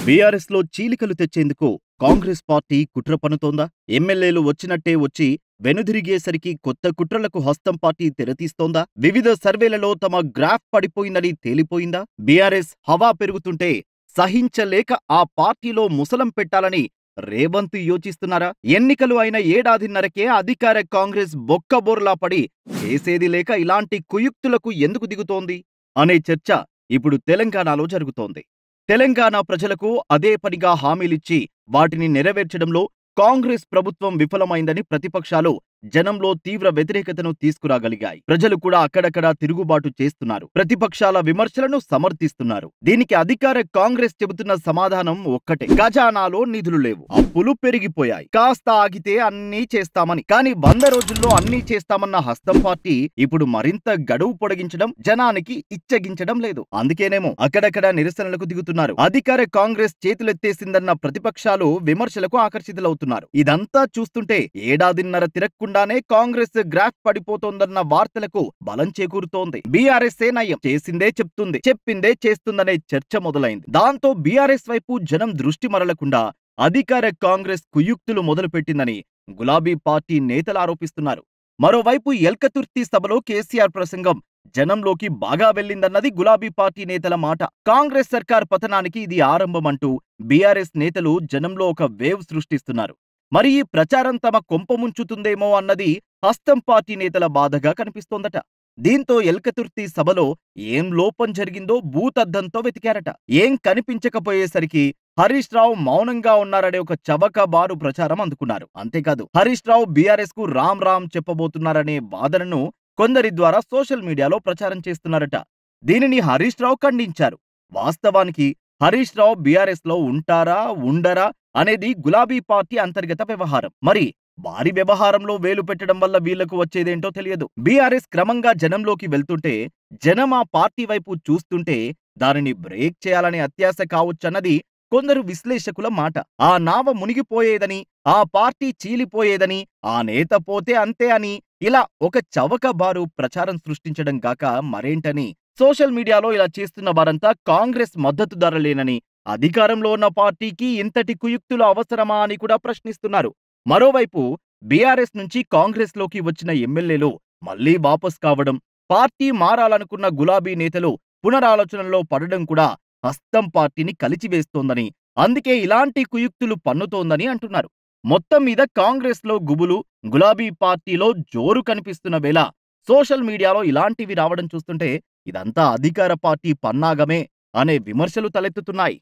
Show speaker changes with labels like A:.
A: BRS లో చీలికలు తెచ్చేందుకు కాంగ్రెస్ పార్టీ కుట్ర పన్నుతోందా? ఎమ్మెల్యేలు వచ్చినట్టే వచ్చి వెనుదిరిగేసరికి కొత్త కుట్రలకు హస్తం పార్టీ తెరతీస్తోందా? వివిధ సర్వేలలో తమ గ్రాఫ్ పడిపోయిందని తేలిపోయిందా? బీఆర్ఎస్ హవా పెరుగుతుంటే సహించలేక ఆ పార్టీలో ముసలం పెట్టాలని రేవంత్ యోచిస్తున్నారా? ఎన్నికలు అయిన ఏడాదిన్నరకే అధికార కాంగ్రెస్ బొక్కబోర్లా పడి చేసేది లేక ఇలాంటి కుయుక్తులకు ఎందుకు దిగుతోంది అనే చర్చ ఇప్పుడు తెలంగాణలో జరుగుతోంది. తెలంగాణ ప్రజలకు అదే పనిగా హామీలిచ్చి వాటిని నెరవేర్చడంలో కాంగ్రెస్ ప్రభుత్వం విఫలమైందని ప్రతిపక్షాలు జనంలో తీవ్ర వ్యతిరేకతను తీసుకురాగలిగాయి. ప్రజలు కూడా అక్కడక్కడా తిరుగుబాటు చేస్తున్నారు. ప్రతిపక్షాల విమర్శలను సమర్థిస్తున్నారు. దీనికి అధికార కాంగ్రెస్ చెబుతున్న సమాధానం ఒక్కటే: ఖజానాలో నిధులు లేవు, అప్పులు పెరిగిపోయాయి, కాస్త ఆగితే అన్నీ చేస్తామని. కానీ 100 రోజుల్లో అన్నీ చేస్తామన్న హస్తం పార్టీ ఇప్పుడు మరింత గడువు పొడిగించడం, జనానికి ఇచ్చగించడం లేదు. అందుకేనేమో అక్కడక్కడా నిరసనలకు దిగుతున్నారు. అధికార కాంగ్రెస్ చేతులెత్తేసిందన్న ప్రతిపక్షాలు విమర్శలకు ఆకర్షితులవుతున్నారు. ఇదంతా చూస్తుంటే ఏడాదిన్నర తిరక్కుండానే కాంగ్రెస్ గ్రాఫ్ పడిపోతోందన్న వార్తలకు బలం చేకూరుతోంది. బీఆర్ఎస్ నయం, చేసిందే చెప్తుంది, చెప్పిందే చేస్తుందనే చర్చ మొదలైంది. దాంతో బీఆర్ఎస్ వైపు జనం దృష్టి మరలకుండా అధికార కాంగ్రెస్ కుయుక్తులు మొదలుపెట్టిందని గులాబీ పార్టీ నేతలు ఆరోపిస్తున్నారు. మరోవైపు ఎల్కతుర్తి సభలో కేసీఆర్ ప్రసంగం జనంలోకి బాగా వెళ్లిందన్నది గులాబీ పార్టీ నేతల మాట. కాంగ్రెస్ సర్కార్ పతనానికి ఇది ఆరంభమంటూ బీఆర్ఎస్ నేతలు జనంలో ఒక వేవ్ సృష్టిస్తున్నారు. మరి ఈ ప్రచారం తమ కొంప ముంచుతుందేమో అన్నది హస్తం పార్టీ నేతల బాధగా కనిపిస్తోందట. దీంతో ఎల్కతుర్తి సభలో ఏం లోపం జరిగిందో భూతద్దంతో వెతికారట. ఏం కనిపించకపోయేసరికి హరీష్ రావు మౌనంగా ఉన్నారనే ఒక చవకబారు ప్రచారం అందుకున్నారు. అంతేకాదు, హరీష్ రావు బీఆర్ఎస్ కు రామ్ రామ్ చెప్పబోతున్నారనే వాదనను కొందరి ద్వారా సోషల్ మీడియాలో ప్రచారం చేస్తున్నారట. దీనిని హరీష్ రావు ఖండించారు. వాస్తవానికి హరీష్ రావు బీఆర్ఎస్ లో ఉంటారా ఉండరా అనేది గులాబీ పార్టీ అంతర్గత వ్యవహారం. మరి వారి వ్యవహారంలో వేలు పెట్టడం వల్ల వీళ్లకు వచ్చేదేంటో తెలియదు. బీఆర్ఎస్ క్రమంగా జనంలోకి వెళ్తుంటే, జనం ఆ పార్టీ వైపు చూస్తుంటే దానిని బ్రేక్ చేయాలనే అత్యాశ కావచ్చన్నది కొందరు విశ్లేషకుల మాట. ఆ నావ మునిగిపోయేదని, ఆ పార్టీ చీలిపోయేదని, ఆ నేత పోతే అంతే అని ఇలా ఒక చవకబారు ప్రచారం సృష్టించడం గాక మరేంటని సోషల్ మీడియాలో ఇలా చేస్తున్న వారంతా కాంగ్రెస్ మద్దతుదారులేనని, అధికారంలో ఉన్న పార్టీకి ఇంతటి కుయుక్తులు అవసరమా అని కూడా ప్రశ్నిస్తున్నారు. మరోవైపు బీఆర్ఎస్ నుంచి కాంగ్రెస్ లోకి వచ్చిన ఎమ్మెల్యేలు మళ్లీ వాపస్ కావడం, పార్టీ మారాలనుకున్న గులాబీ నేతలు పునరాలోచనలో పడడం కూడా హస్తం పార్టీని కలిచివేస్తోందని, అందుకే ఇలాంటి కుయుక్తులు పన్నుతోందని అంటున్నారు. మొత్తం మీద కాంగ్రెస్ లో గుబులు, గులాబీ పార్టీలో జోరు కనిపిస్తున్న వేళ సోషల్ మీడియాలో ఇలాంటివి రావడం చూస్తుంటే ఇదంతా అధికార పార్టీ పన్నాగమే అనే విమర్శలు తలెత్తుతున్నాయి.